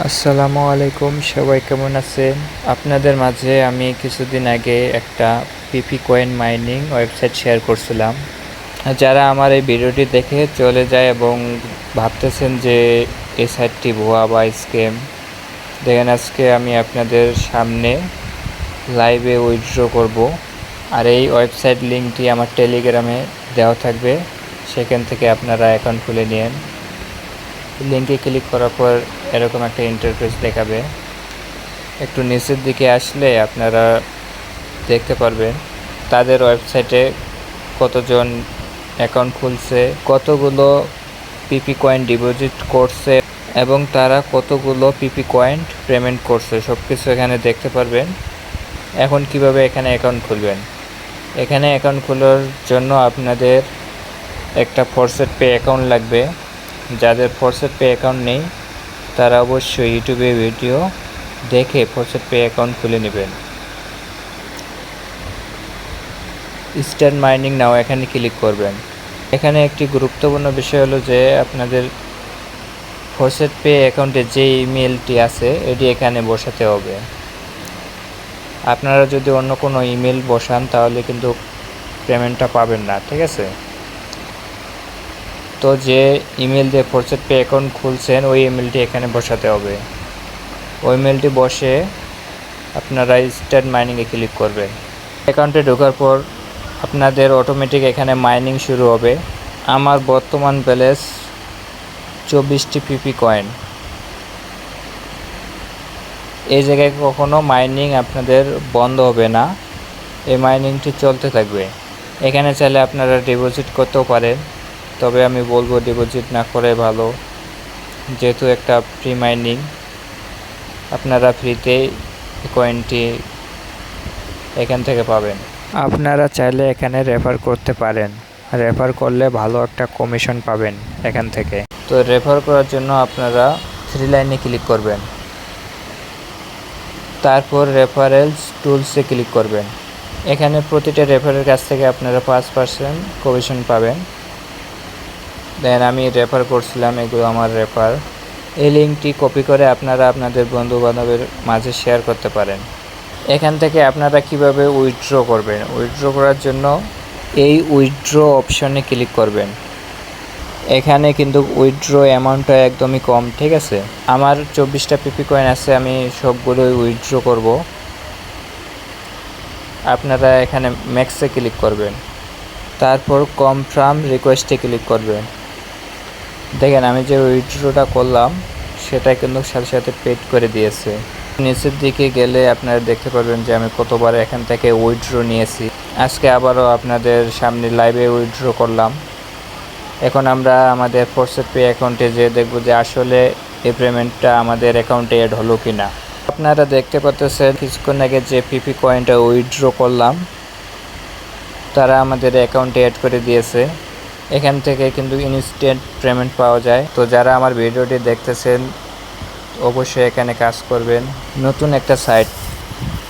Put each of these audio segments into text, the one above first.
আসসালামু আলাইকুম, সবাই কেমন আছেন? আপনাদের মাঝে আমি কিছুদিন আগে একটা পিপি কয়েন মাইনিং ওয়েবসাইট শেয়ার করছিলাম। যারা আমার এই ভিডিওটি দেখে চলে যায় এবং ভাবতেছেন যে এই সাইটটি ভুয়া বা স্ক্যাম, দেখেন আজকে আমি আপনাদের সামনে লাইভে উইথড্র করব। আর এই ওয়েবসাইট লিঙ্কটি আমার টেলিগ্রামে দেওয়া থাকবে, সেখান থেকে আপনারা অ্যাকাউন্ট খুলে নিন। লিঙ্কে ক্লিক করার পর এরকম একটা ইন্টারফেস দেখাবে। একটু নিচের দিকে আসলে আপনারা দেখতে পারবেন তাদের ওয়েবসাইটে কতজন অ্যাকাউন্ট খুলছে, কতগুলো পিপি কয়েন ডিপোজিট করছে এবং তারা কতগুলো পিপি কয়েন পেমেন্ট করছে, সব কিছু এখানে দেখতে পারবেন। এখন কিভাবে এখানে অ্যাকাউন্ট খুলবেন? এখানে অ্যাকাউন্ট খোলার জন্য আপনাদের একটা ফরসেট পে অ্যাকাউন্ট লাগবে। যাদের ফরসেট পে অ্যাকাউন্ট নেই তারা অবশ্যই ইউটিউবে ভিডিও দেখে ফরসেট পে অ্যাকাউন্ট খুলে নেবেন। স্টার্ট মাইনিং নাও এখানে ক্লিক করবেন। এখানে একটি গুরুত্বপূর্ণ বিষয় হলো যে আপনাদের ফরসেট পে অ্যাকাউন্টে যে ইমেলটি আছে এটি এখানে বসাতে হবে। আপনারা যদি অন্য কোনো ইমেল বসান তাহলে কিন্তু পেমেন্টটা পাবেন না, ঠিক আছে? তো যে ইমেল দিয়ে ফরসেট পে অ্যাকাউন্ট খুলছেন ওই ইমেলটি এখানে বসাতে হবে। ওই ইমেলটি বসে আপনারা স্টার্ট মাইনিংয়ে ক্লিক করবেন। অ্যাকাউন্টে ঢোকার পর আপনাদের অটোমেটিক এখানে মাইনিং শুরু হবে। আমার বর্তমান ব্যালেন্স 24টি পিপি কয়েন। এই জায়গায় কখনো মাইনিং আপনাদের বন্ধ হবে না, এই মাইনিংটি চলতে থাকবে। এখানে চাইলে আপনারা ডিপোজিট করতেও পারেন, তবে আমি বলবো ডিপোজিট না করে ভালো, যেহেতু একটা ফ্রি মাইনিং। আপনারা ফ্রিতে কয়েনটি এখান থেকে পাবেন। আপনারা চাইলে এখানে রেফার করতে পারেন, রেফার করলে ভালো একটা কমিশন পাবেন এখান থেকে। তো রেফার করার জন্য আপনারা থ্রি লাইনে ক্লিক করবেন, তারপর রেফারেলস টুলসে ক্লিক করবেন। এখানে প্রতিটা রেফারের কাছ থেকে আপনারা 5% কমিশন পাবেন। দেন আমি রেফার করছিলাম, এগুলো আমার রেফার। এই লিঙ্কটি কপি করে আপনারা আপনাদের বন্ধু বান্ধবের মাঝে শেয়ার করতে পারেন। এখান থেকে আপনারা কিভাবে উইথড্র করবেন? উইথড্র করার জন্য এই উইথড্র অপশনে ক্লিক করবেন। এখানে কিন্তু উইথড্র অ্যামাউন্টটা একদমই কম, ঠিক আছে? আমার 24টা পিপি কয়েন আছে, আমি সবগুলোই উইথড্র করব। আপনারা এখানে ম্যাক্সে ক্লিক করবেন, তারপর কনফার্ম রিকোয়েস্টে ক্লিক করবেন। দেখেন আমি যে উইথড্রটা করলাম সেটা কিন্তু সাথে সাথে পেড করে দিয়েছে। নিচের দিকে গেলে আপনারা দেখতে পারবেন যে আমি কতবার এখান থেকে উইথড্র নিয়েছি। আজকে আবারও আপনাদের সামনে লাইভে উইথড্র করলাম। এখন আমরা আমাদের ফরসেট পে অ্যাকাউন্টে যে দেখব যে আসলে এই পেমেন্টটা আমাদের অ্যাকাউন্টে অ্যাড হলো কি না। আপনারা দেখতে পাচ্ছেন কিছুক্ষণ আগে যে পিপি কয়েনটা উইথড্র করলাম তারা আমাদের অ্যাকাউন্টে অ্যাড করে দিয়েছে। এখান থেকে কিন্তু ইনস্ট্যান্ট পেমেন্ট পাওয়া যায়। তো যারা আমার ভিডিওটি দেখতেছেন অবশ্যই এখানে কাজ করবেন। নতুন একটা সাইট,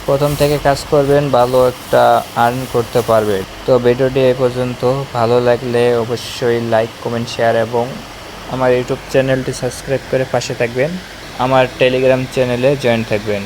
প্রথম থেকে কাজ করবেন, ভালো একটা আর্ন করতে পারবেন। তো ভিডিওটি এই পর্যন্ত। ভালো লাগলে অবশ্যই লাইক, কমেন্ট, শেয়ার এবং আমার ইউটিউব চ্যানেলটি সাবস্ক্রাইব করে পাশে থাকবেন। আমার টেলিগ্রাম চ্যানেলে জয়েন থাকবেন।